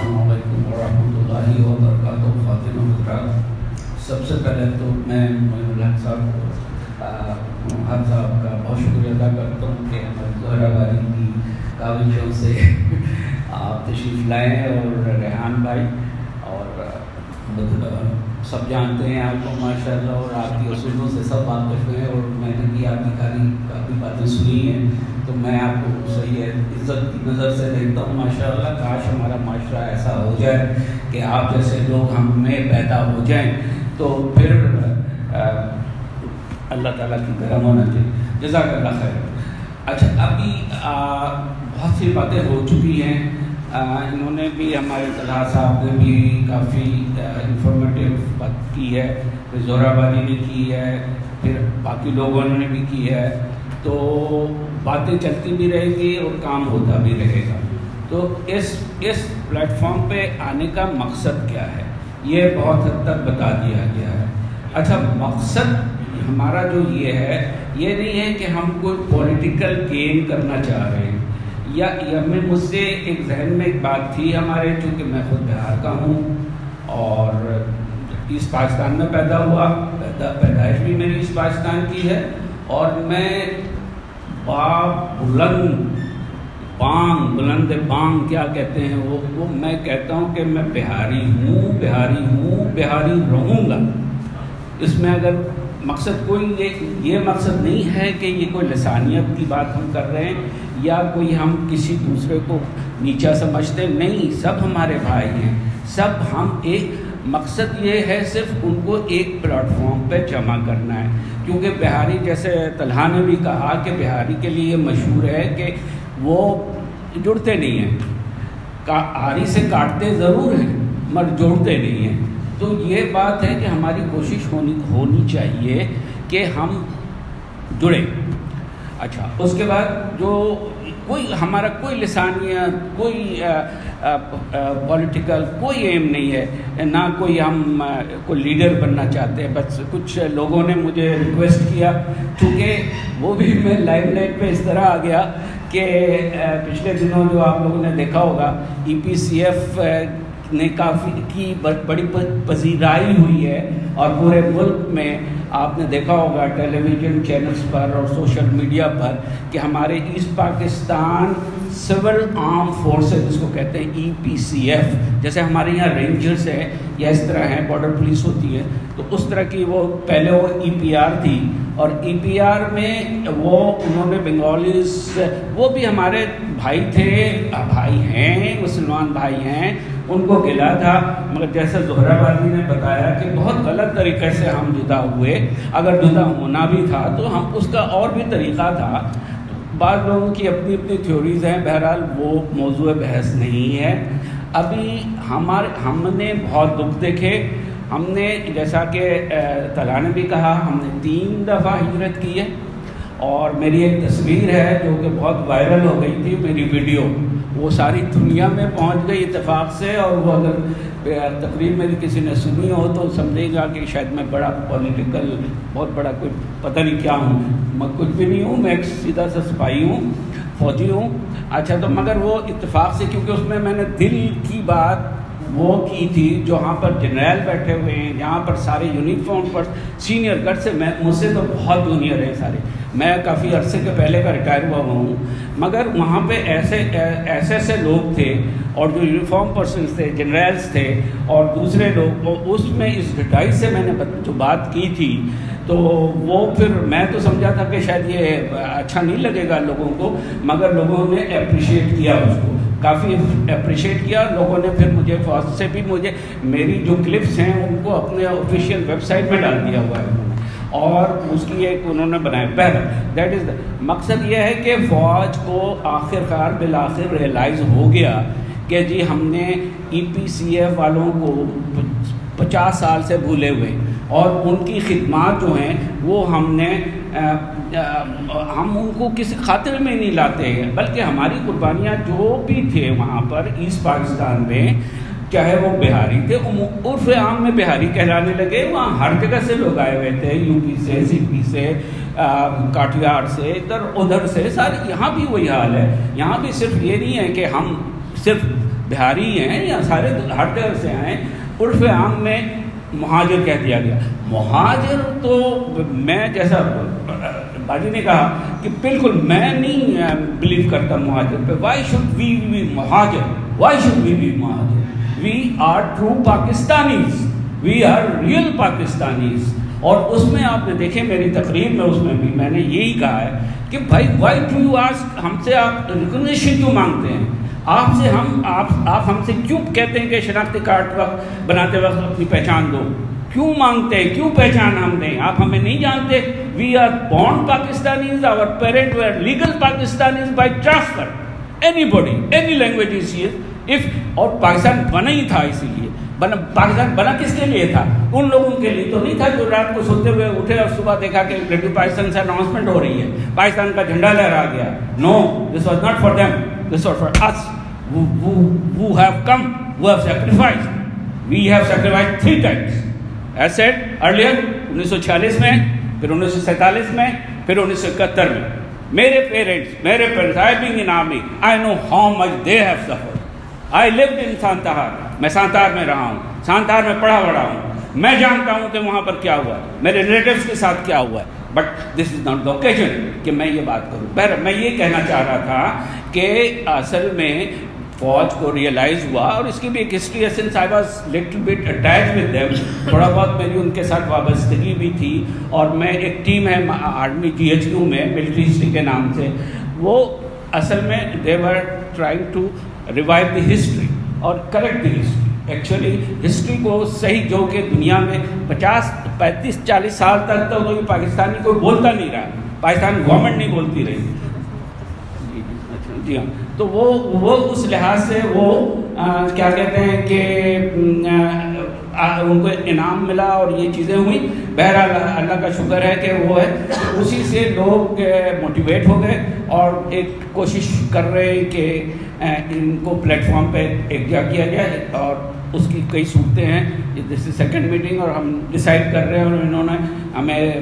السلام علیکم ورحمۃ اللہ وبرکاتہ. خواتین و حضرات، سب سے پہلے تو میں معین الحق صاحب کا بہت شکریہ ادا کرتا ہوں کہ ہماری زہرا باری کی کاوشوں سے آپ تشریف لائیں، اور ریحان بھائی اور سب جانتے ہیں آپ کو ماشاء اللہ، اور آپ کی اصولوں سے سب واقف ہیں، اور میں نے بھی آپ کی کافی باتیں سنی ہیں، تو میں آپ کو صحیح عزت کی نظر سے دیکھتا ہوں. ماشاء اللہ کاش ہمارا معاشرہ ایسا ہو جائے کہ آپ جیسے لوگ ہم میں پیدا ہو جائیں، تو پھر اللہ تعالیٰ کی کرم ہونا چاہیے. جزاک اللہ خیر. اچھا، ابھی بہت سی باتیں ہو چکی ہیں، انہوں نے بھی، ہمارے طلحہ صاحب نے بھی کافی انفارمیٹیو بات کی ہے، پھر زہرا باری نے کی ہے، پھر باقی لوگوں نے بھی کی ہے، تو باتیں چلتی بھی رہے گی اور کام ہوتا بھی رہے گا. تو اس پلیٹ فارم پہ آنے کا مقصد کیا ہے، یہ بہت حد تک بتا دیا گیا ہے. اچھا، مقصد ہمارا جو یہ ہے، یہ نہیں ہے کہ ہم کوئی پولیٹیکل گیم کرنا چاہ رہے ہیں، یا میں مجھ سے ایک ذہن میں ایک بات تھی ہمارے، چونکہ میں خود بہار کا ہوں اور ایسٹ پاکستان میں پیدا ہوا، پیدائش بھی میری ایسٹ پاکستان کی ہے، اور میں بلند بانگ کیا کہتے ہیں وہ میں کہتا ہوں کہ میں بہاری ہوں، بہاری رہوں گا. اس میں اگر مقصد کوئی یہ مقصد نہیں ہے کہ یہ کوئی لسانیت کی بات ہم کر رہے ہیں یا کوئی ہم کسی دوسرے کو نیچا سمجھتے نہیں، سب ہمارے بھائی ہیں، سب ہم ایک. مقصد یہ ہے صرف ان کو ایک پلیٹ فارم پہ جمع کرنا ہے، کیونکہ بہاری، جیسے طلحہ نے بھی کہا کہ بہاری کے لیے مشہور ہے کہ وہ جڑتے نہیں ہیں، آری سے کاٹتے ضرور ہیں مگر جوڑتے نہیں ہیں. تو یہ بات ہے کہ ہماری کوشش ہونی چاہیے کہ ہم جڑیں. اچھا، اس کے بعد جو ہمارا کوئی لسانیت، کوئی پولیٹیکل کوئی ایم نہیں ہے، نہ کوئی ہم کوئی لیڈر بننا چاہتے ہیں. بس کچھ لوگوں نے مجھے ریکویسٹ کیا، چونکہ وہ بھی میں لائم لائٹ پہ اس طرح آ گیا کہ پچھلے دنوں جو آپ لوگوں نے دیکھا ہوگا EPCF نے کافی بڑی پذیرائی ہوئی ہے، اور پورے ملک میں آپ نے دیکھا ہوگا ٹیلی ویژن چینلز پر اور سوشل میڈیا پر کہ ہمارے asset Pakistan civil arm forces, جس کو کہتے ہیں EPCF، جیسے ہمارے یہاں رینجرز ہیں یا اس طرح ہیں، بارڈر پولیس ہوتی ہے، تو اس طرح کی وہ پہلے وہ EPR تھی، اور EPR میں انہوں نے بنگالیز، وہ بھی ہمارے بھائی تھے، بھائی ہیں، مسلمان بھائی ہیں، ان کو گلا تھا. مگر جیسے زہرا باری نے بتایا کہ بہت غلط طریقے سے ہم جدا ہوئے، اگر جدا ہونا بھی تھا تو ہم اس کا اور بھی طریقہ تھا. بعض لوگوں کی اپنی اپنی تھیوریز ہیں، بہرحال وہ موضوع بحث نہیں ہے. ابھی ہم نے بہت دکھ دیکھے، ہم نے، جیسا کہ طلحہ نے بھی کہا، ہم نے 3 دفعہ ہجرت کی ہے، اور میری ایک تصویر ہے جو کہ بہت وائرل ہو گئی تھی، میری ویڈیو، وہ ساری دنیا میں پہنچ گئی اتفاق سے. اور وہ اگر تقریر میری کسی نے سنی ہو تو سمجھے گا کہ شاید میں بڑا پولیٹیکل، بہت بڑا کوئی پتہ نہیں کیا ہوں. میں کچھ بھی نہیں ہوں، میں ایک سیدھا سا سپاہی ہوں، فوجی ہوں. اچھا، تو مگر وہ اتفاق سے، کیونکہ اس میں نے دل کی بات وہ کی تھی، جہاں پر جنرل بیٹھے ہوئے ہیں، جہاں پر سارے یونیفارم پر سینئر گارڈ سے، مجھ سے تو بہت جونیئر ہیں سارے، میں کافی عرصے کے پہلے کا ریٹائر ہوا ہوں، مگر وہاں پہ ایسے لوگ تھے، اور جو یونیفارم پرسنس تھے، جنرلز تھے، اور دوسرے لوگ، اس میں اس ڈٹائی سے میں نے جو بات کی تھی، تو وہ پھر میں تو سمجھا تھا کہ شاید یہ اچھا نہیں لگے گا لوگوں کو، مگر لوگوں نے اپریشیٹ کیا، اس کو کافی اپریشیٹ کیا. لوگوں نے پھر مجھے فوج سے بھی میری جو کلپس ہیں ان کو اپنے آفیشیل ویب سائٹ میں ڈال دیا ہوا ہے انہوں نے، اور اس کی ایک انہوں نے بنایا. دیٹ از مقصد یہ ہے کہ فوج کو آخرکار بالآخر ریئلائز ہو گیا کہ جی ہم نے EPCF والوں کو 50 سال سے بھولے ہوئے، اور ان کی خدمات جو ہیں وہ ہم ان کو کسی خاطر میں نہیں لاتے ہیں، بلکہ ہماری قربانیاں جو بھی تھے وہاں پر ایسٹ پاکستان میں، چاہے وہ بہاری تھے، عرف عام میں بہاری کہلانے لگے، وہاں ہر جگہ سے لوگ آئے ہوئے تھے، UP سے، CP سے، کاٹیار سے، ادھر سے، سارے. یہاں بھی وہی حال ہے. یہاں بھی صرف یہ نہیں ہے کہ ہم صرف بہاری ہیں یا سارے ہر جگہ سے آئے، عرف عام میں مہاجر کہہ دیا گیا. مہاجر تو میں جیسا باجی نے کہا کہ بالکل میں نہیں بلیو کرتا مہاجر پہ. Why should we be Muhajir? Why should we be Muhajir? We are true Pakistanis, we are real Pakistanis. اور اس میں آپ نے دیکھیں میری تقریر میں اس میں بھی میں نے یہی کہا ہے کہ بھائی وائی ڈو یو آسک، ہم سے آپ ریکگنیشن کیوں مانگتے ہیں؟ آپ سے آپ ہم سے کیوں کہتے ہیں کہ شناختی کارڈ وقت بناتے وقت اپنی پہچان دو؟ کیوں مانگتے ہیں؟ کیوں پہچان ہم دیں؟ آپ ہمیں نہیں جانتے. We are born Pakistanis, our parent were legal Pakistanis by transfer. Anybody any language is if. اور پاکستان بنا ہی تھا اسی لیے. پاکستان بنا کس کے لیے تھا؟ ان لوگوں کے لیے تو نہیں تھا جو رات کو سوتے ہوئے اٹھے اور صبح دیکھا کہ ریڈیو پاکستان سے اناؤنسمنٹ ہو رہی ہے، پاکستان کا جھنڈا لہرا گیا. No, this was not for them, this was for us who have come, who have sacrificed. We have sacrificed 3 times. As said earlier, 1946 میں، پھر 1947 میں، پھر 1971 میں. میرے parents I being in army, I know how much they have suffered. I lived in سانتہار، میں سانتہار میں رہا ہوں، سانتہار میں پڑھا بڑھا ہوں. میں جانتا ہوں کہ وہاں پر کیا ہوا ہے، میرے ریلیٹیوز کے ساتھ کیا ہوا ہے. But this is not the occasion کہ میں یہ بات کروں. بہرحال میں یہ کہنا چاہ رہا تھا کہ اصل میں فوج کو ریئلائز ہوا، اور اس کی بھی ایک ہسٹری ہے. Since I was little bit attach with them, تھوڑا بہت میری ان کے ساتھ وابستگی بھی تھی. اور میں ایک ٹیم ہے آرمی GHQ میں ملٹری ہسٹری کے نام سے، وہ اصل میں they were trying to revive the history اور correct the history. Actually history کو صحیح، جو کہ دنیا میں 50 35 40 سال تک تو کوئی پاکستانی کوئی بولتا نہیں رہا، پاکستان گورنمنٹ نہیں بولتی رہی. جی ہاں. تو وہ اس لحاظ سے وہ کیا کہتے ہیں کہ ان کو انعام ملا اور یہ چیزیں ہوئیں. بہرحال اللہ کا شکر ہے کہ وہ ہے، اسی سے لوگ موٹیویٹ ہو گئے اور ایک کوشش کر رہے ہیں کہ ان کو پلیٹ فارم پہ ایک جگہ کیا جائے. اور اس کی کئی صورتیں ہیں. دس از سیکنڈ میٹنگ اور ہم ڈیسائیڈ کر رہے ہیں، اور انہوں نے ہمیں